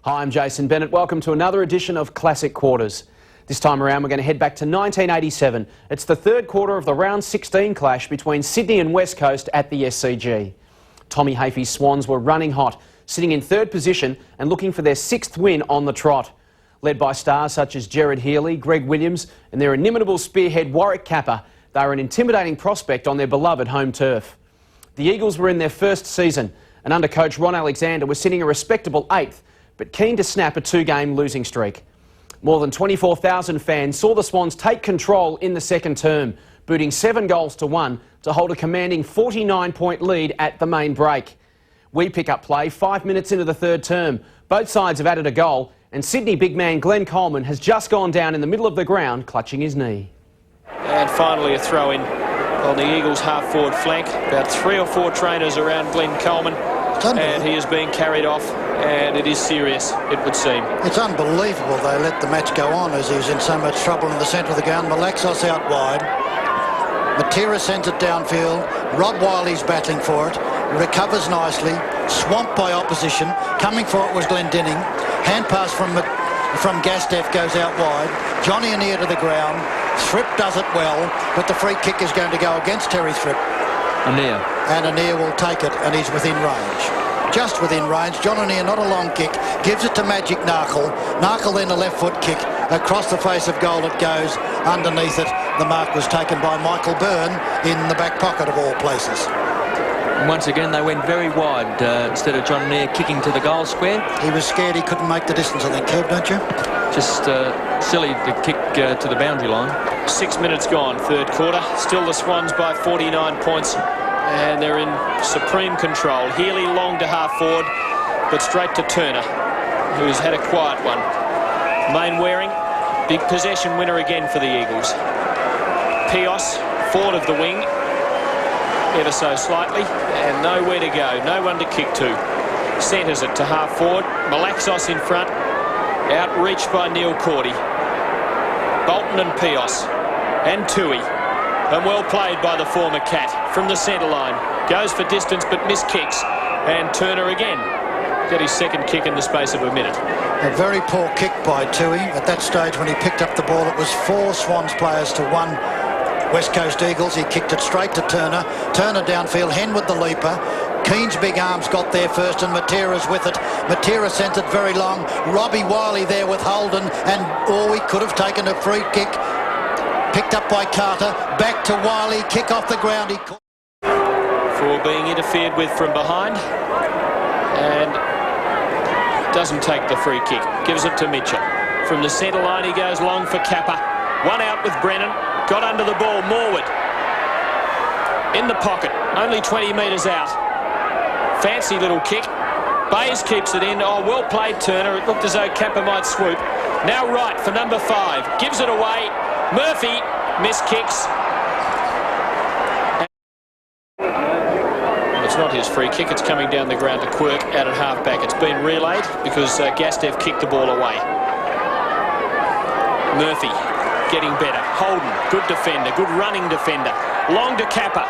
Hi, I'm Jason Bennett. Welcome to another edition of Classic Quarters. This time around we're going to head back to 1987. It's the third quarter of the round 16 clash between Sydney and West Coast at the SCG. Tommy Hafey's Swans were running hot, sitting in third position and looking for their sixth win on the trot. Led by stars such as Gerard Healy, Greg Williams and their inimitable spearhead Warwick Capper, they were an intimidating prospect on their beloved home turf. The Eagles were in their first season and under coach Ron Alexander was sitting a respectable 8th, but keen to snap a two-game losing streak. More than 24,000 fans saw the Swans take control in the second term, booting 7 goals to 1 to hold a commanding 49-point lead at the main break. We pick up play 5 minutes into the third term. Both sides have added a goal, and Sydney big man Glenn Coleman has just gone down in the middle of the ground, clutching his knee. And finally a throw-in on the Eagles' half-forward flank. About 3 or 4 trainers around Glenn Coleman, and he is being carried off. And it is serious, it would seem. It's unbelievable they let the match go on as he's in so much trouble in the centre of the ground. Malaxos out wide. Matera sends it downfield. Rob Wiley's battling for it. Recovers nicely. Swamped by opposition. Coming for it was Glendinning. Hand pass from Gastev goes out wide. Johnny Annear to the ground. Thrip does it well, but the free kick is going to go against Terry Thrip. Annear. And Annear will take it, and he's within range. Just within range. John Annear, not a long kick, gives it to Magic Narkle. Narkle then a left foot kick across the face of goal. It goes underneath it. The mark was taken by Michael Byrne in the back pocket of all places. And once again they went very wide instead of John Annear kicking to the goal square. He was scared he couldn't make the distance, I think, Kev, don't you? Just silly to kick to the boundary line. 6 minutes gone, third quarter. Still the Swans by 49 points. And they're in supreme control. Healy long to half forward, but straight to Turner, who's had a quiet one. Mainwaring, big possession winner again for the Eagles. Pios, forward of the wing, ever so slightly, and nowhere to go, no one to kick to. Centres it to half forward. Malaxos in front, outreached by Neil Cordy. Bolton and Pios, and Tui. And well played by the former Cat from the centre line. Goes for distance but miskicks. And Turner again. Got his second kick in the space of a minute. A very poor kick by Tui. At that stage when he picked up the ball, it was 4 Swans players to 1 West Coast Eagles. He kicked it straight to Turner. Turner downfield, Henwood the leaper. Keane's big arms got there first and Matera's with it. Matera sent it very long. Robbie Wiley there with Holden, and he could have taken a free kick. Picked up by Carter, back to Wiley, kick off the ground. He for being interfered with from behind, and doesn't take the free kick, gives it to Mitchell. From the centre line he goes long for Capper. One out with Brennan, got under the ball, Morwood. In the pocket, only 20 metres out. Fancy little kick. Bayes keeps it in. Oh, well played Turner. It looked as though Capper might swoop. Now Wright for number 5, gives it away. Murphy miskicks. It's not his free kick, it's coming down the ground to Quirk out at half-back. It's been relayed because Gastev kicked the ball away. Murphy getting better. Holden, good defender, good running defender. Long to Capper.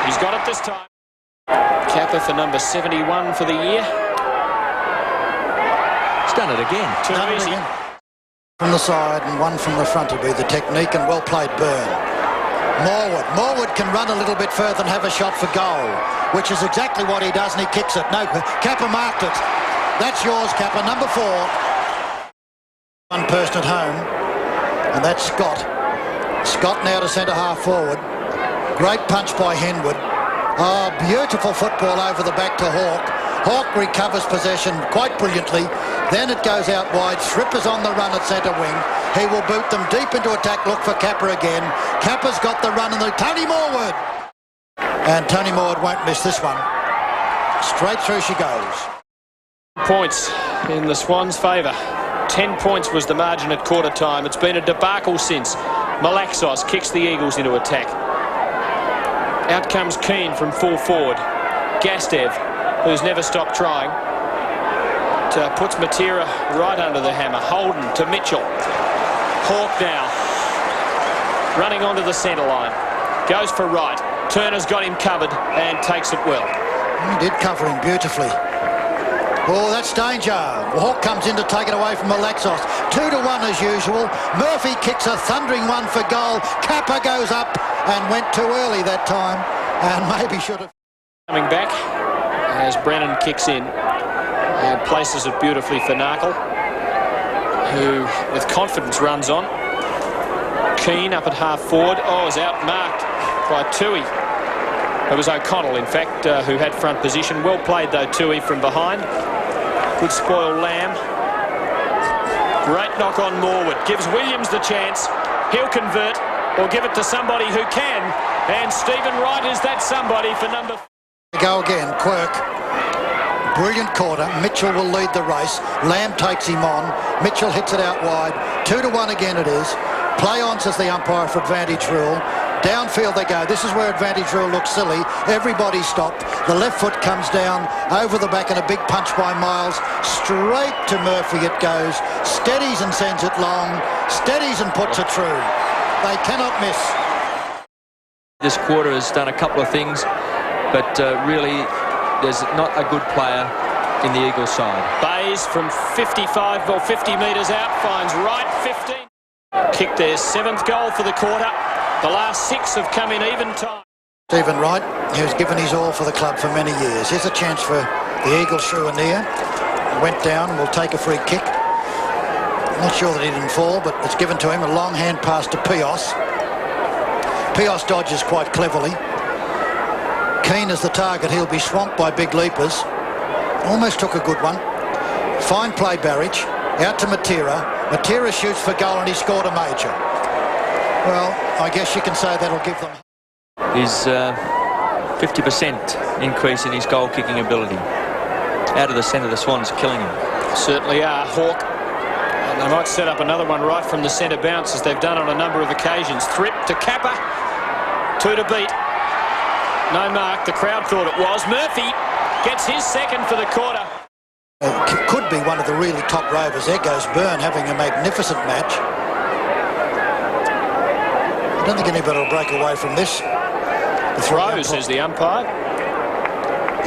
He's got it this time. Capper for number 71 for the year. He's done it again. Too easy. From the side and one from the front will be the technique, and well played Byrne. Morwood can run a little bit further and have a shot for goal, which is exactly what he does, and he kicks it. No, Capper marked it. That's yours, Capper, number 4. One person at home, and that's Scott. Scott now to centre half forward. Great punch by Henwood. Oh, beautiful football over the back to Hawke. Hawke recovers possession quite brilliantly. Then it goes out wide. Thrip is on the run at centre wing. He will boot them deep into attack. Look for Capper again. Capper's got the run, and Tony Morwood. And Tony Morwood won't miss this one. Straight through she goes. Points in the Swans' favour. 10 points was the margin at quarter time. It's been a debacle since. Malaxos kicks the Eagles into attack. Out comes Keane from full forward. Gastev, who's never stopped trying, puts Matera right under the hammer. Holden to Mitchell. Hawke now running onto the centre line. Goes for Wright. Turner's got him covered and takes it well. He did cover him beautifully. Oh, that's danger. Hawke comes in to take it away from Alexos. 2-1 as usual. Murphy kicks a thundering one for goal. Kappa goes up and went too early that time and maybe should have. Coming back as Brennan kicks in and places it beautifully for Narkle, who with confidence runs on. Keane up at half forward. Oh, is outmarked by Tui. It was O'Connell, in fact, who had front position. Well played, though, Tui from behind. Good spoil Lamb. Great knock on Morwood. Gives Williams the chance. He'll convert or give it to somebody who can. And Stephen Wright is that somebody for number... Go again, Quirk. Brilliant quarter. Mitchell will lead the race. Lamb takes him on. Mitchell hits it out wide. 2-1 again it is. Play on, says the umpire, for advantage rule. Downfield they go. This is where advantage rule looks silly. Everybody stopped. The left foot comes down over the back and a big punch by Miles. Straight to Murphy it goes. Steadies and sends it long. Steadies and puts it through. They cannot miss. This quarter has done a couple of things, but really there's not a good player in the Eagles side. Bays from 55 or 50 metres out finds Wright 15. Kicked their 7th goal for the quarter. The last 6 have come in even time. Stephen Wright, who's given his all for the club for many years. Here's a chance for the Eagles through and near. Went down, will take a free kick. Not sure that he didn't fall, but it's given to him. A long hand pass to Pios. Pios dodges quite cleverly. Keane is the target. He'll be swamped by big leapers. Almost took a good one. Fine play, Barrage. Out to Matera. Matera shoots for goal and he scored a major. Well, I guess you can say that'll give them... His 50% increase in his goal-kicking ability. Out of the centre, the Swans killing him. Certainly are, Hawke. And they might set up another one right from the centre bounce, as they've done on a number of occasions. Thrip to Kappa. 2 to beat. No mark. The crowd thought it was. Murphy gets his 2nd for the quarter. It could be one of the really top rovers. There goes Byrne having a magnificent match. I don't think anybody will break away from this. Throw, says the umpire.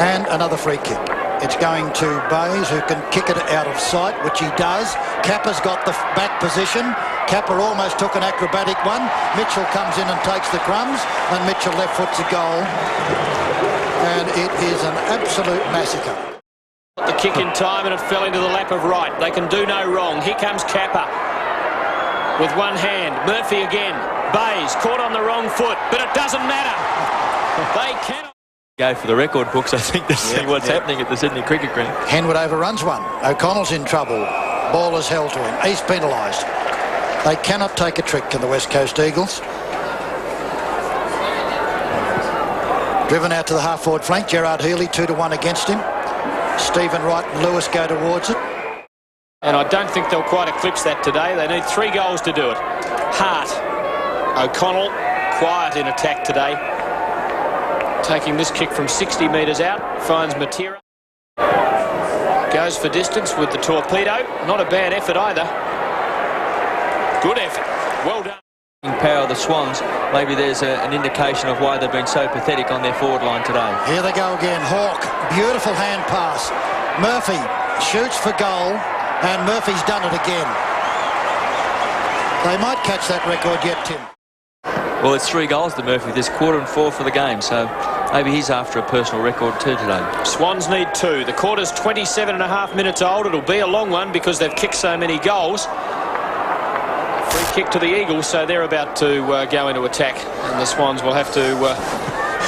And another free kick. It's going to Bays, who can kick it out of sight, which he does. Kappa's got the back position. Kappa almost took an acrobatic one. Mitchell comes in and takes the crumbs, and Mitchell left foot's a goal. And it is an absolute massacre. The kick in time, and it fell into the lap of Wright. They can do no wrong. Here comes Kappa with one hand. Murphy again. Bays caught on the wrong foot, but it doesn't matter. They cannot go for the record books, I think, to see what's happening at the Sydney Cricket Ground. Henwood overruns one. O'Connell's in trouble. Ball is held to him. He's penalised. They cannot take a trick in the West Coast Eagles. Driven out to the half-forward flank. Gerard Healy 2-1 against him. Stephen Wright and Lewis go towards it. And I don't think they'll quite eclipse that today. They need 3 goals to do it. Hart. O'Connell, quiet in attack today. Taking this kick from 60 metres out, finds Matera. Goes for distance with the torpedo. Not a bad effort either. Good effort. Well done. In power of the Swans, maybe there's an indication of why they've been so pathetic on their forward line today. Here they go again. Hawke, beautiful hand pass. Murphy shoots for goal, and Murphy's done it again. They might catch that record yet, Tim. Well, it's 3 goals to Murphy this quarter and 4 for the game, so maybe he's after a personal record too today. Swans need 2. The quarter's 27.5 minutes old. It'll be a long one because they've kicked so many goals. Free kick to the Eagles, so they're about to go into attack, and the Swans will have to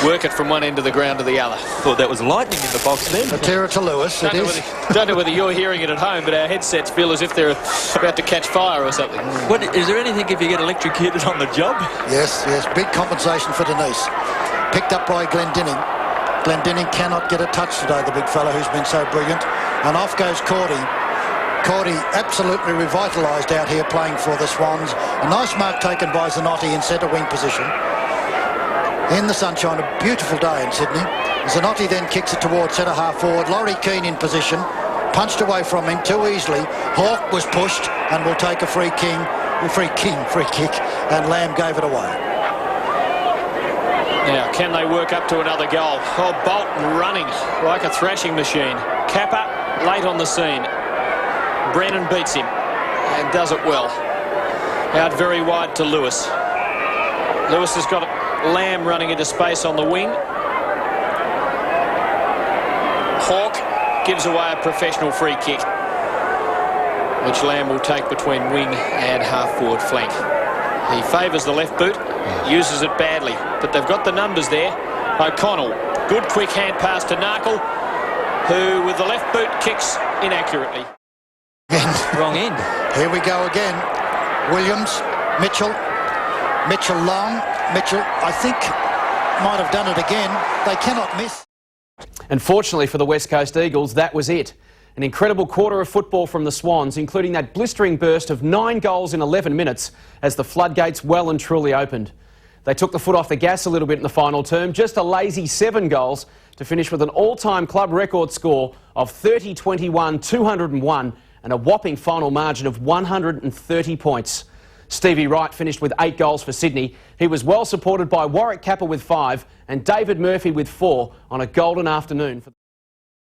work it from one end of the ground to the other. Thought that was lightning in the box then. Matera to Lewis, it is. Don't know whether you're hearing it at home, but our headsets feel as if they're about to catch fire or something. What, is there anything if you get electrocuted on the job? Yes, yes, big compensation for Denise. Picked up by Glendinning. Glendinning cannot get a touch today, the big fella who's been so brilliant. And off goes Cordy. Cordy absolutely revitalised out here playing for the Swans. A nice mark taken by Zanotti in centre wing position. In the sunshine, a beautiful day in Sydney. Zanotti then kicks it towards centre half forward. Laurie Keane in position. Punched away from him too easily. Hawke was pushed and will take a free kick. And Lamb gave it away. Now, can they work up to another goal? Oh, Bolton running like a thrashing machine. Kappa late on the scene. Brennan beats him and does it well. Out very wide to Lewis. Lewis has got Lamb running into space on the wing. Hawke gives away a professional free kick, which Lamb will take between wing and half-forward flank. He favours the left boot, uses it badly, but they've got the numbers there. O'Connell, good quick hand pass to Narkle, who with the left boot kicks inaccurately. Wrong end. Here we go again. Williams, Mitchell long. Mitchell, I think, might have done it again. They cannot miss. And fortunately for the West Coast Eagles, that was it. An incredible quarter of football from the Swans, including that blistering burst of 9 goals in 11 minutes as the floodgates well and truly opened. They took the foot off the gas a little bit in the final term, just a lazy 7 goals to finish with an all-time club record score of 30-21-201 and a whopping final margin of 130 points. Stevie Wright finished with 8 goals for Sydney. He was well supported by Warwick Capper with 5 and David Murphy with 4 on a golden afternoon.